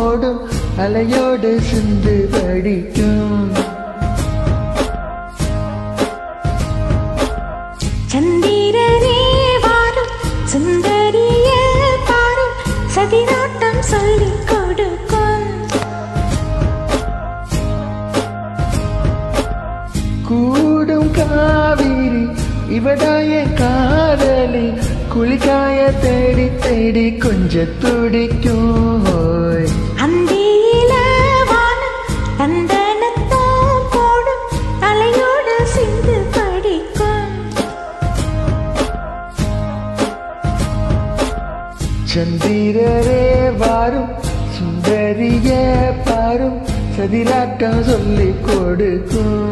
போடும் அலையோடு சிந்து படிக்கும். சந்திரரே வாரும் சுந்தரிய பாரும் சதிராட்டம் சொல்லிக் கொடுக்கும். கூடும் காவிரி இவதாய காதலி குளிக்காய தேடி தேடி கொஞ்ச துடிக்கும். அந்தியில வானம் தந்தனத்தோம் போடும் அலையோடு சிந்து படிக்கும். சந்திரரே வாரும் சுந்தரிய பாரும் சதிராட்டம் சொல்லிக் கொடுக்கும்.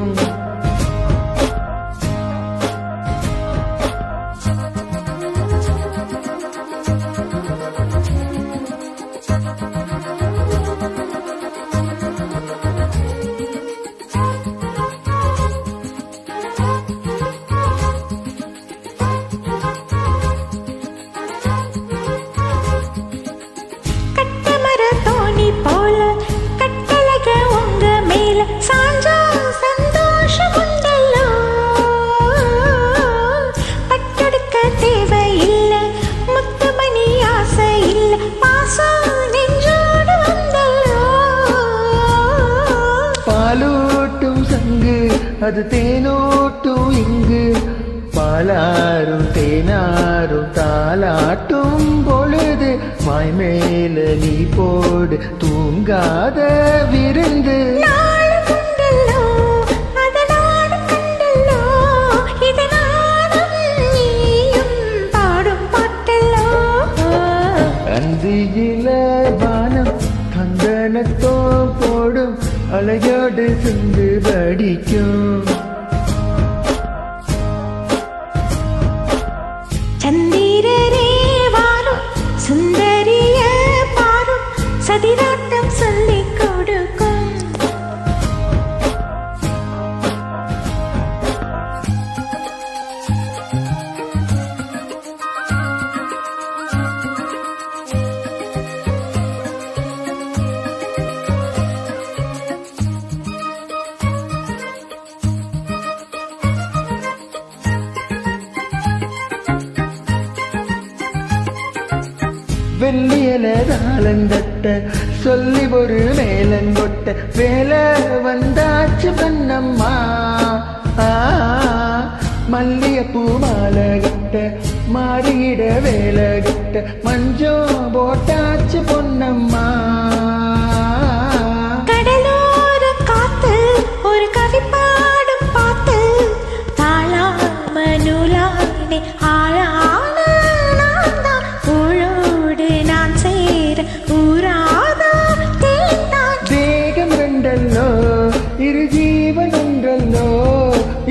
பாலூட்டும் சங்கு அது தேனூட்டும் இங்கு பாலாரும் தேனாரும் தாலாட்டும் பொழுது வாய்மேல நீ போடு தூங்காத விருந்து. அந்தியில வானம் கந்தனத்தோ போடும் அலையோடு சிந்து படிக்கும். சந்திரரே வாரும் சுந்தரிய பாரும் சதிராட்டம் சொல்லிக் கொடுக்கும். வெள்ளியல தாளந்தட்ட சொல்லி ஒரு மேலங்கொட்ட வேலை வந்தாச்சு பண்ணம்மா. மல்லியப்பூ மாலை கட்ட மாறியிட வேலை கட்ட மஞ்சம் போட்டாச்சு பொன்னம்மா. கடலோர காத்து ஒரு கவி பாடும் பாத்து தாளாம நூலானே ஆளான இரு ஜீவன் ஒன்றல்லோ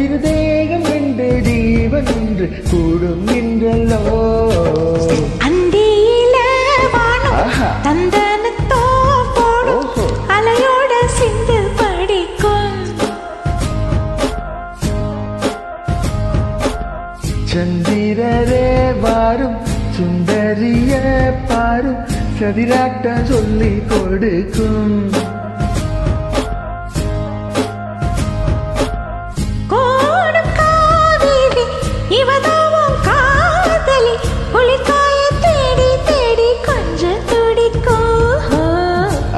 இரு தேகம் ரெண்டு ஜீவன் ஒன்று கூடும் என்றல்லோ. அந்தியில வானம் தந்தனத்தோ போடும் அலையோட சிந்து படிக்கும். சந்திரரே வாரும் சுந்தரிய பாரும் சதிராட்டம் சொல்லிக் கொடுக்கும்.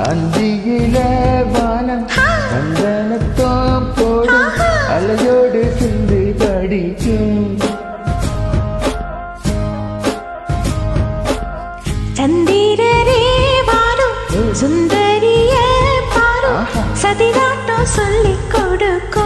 அந்தியில வானம் சந்தனத்தோ போடும் அலையோடு சிந்து படிக்கும். சந்திரரே வாரும் சுந்தரிய பாரும் சதிராட்டம் சொல்லிக் கொடுக்கும்.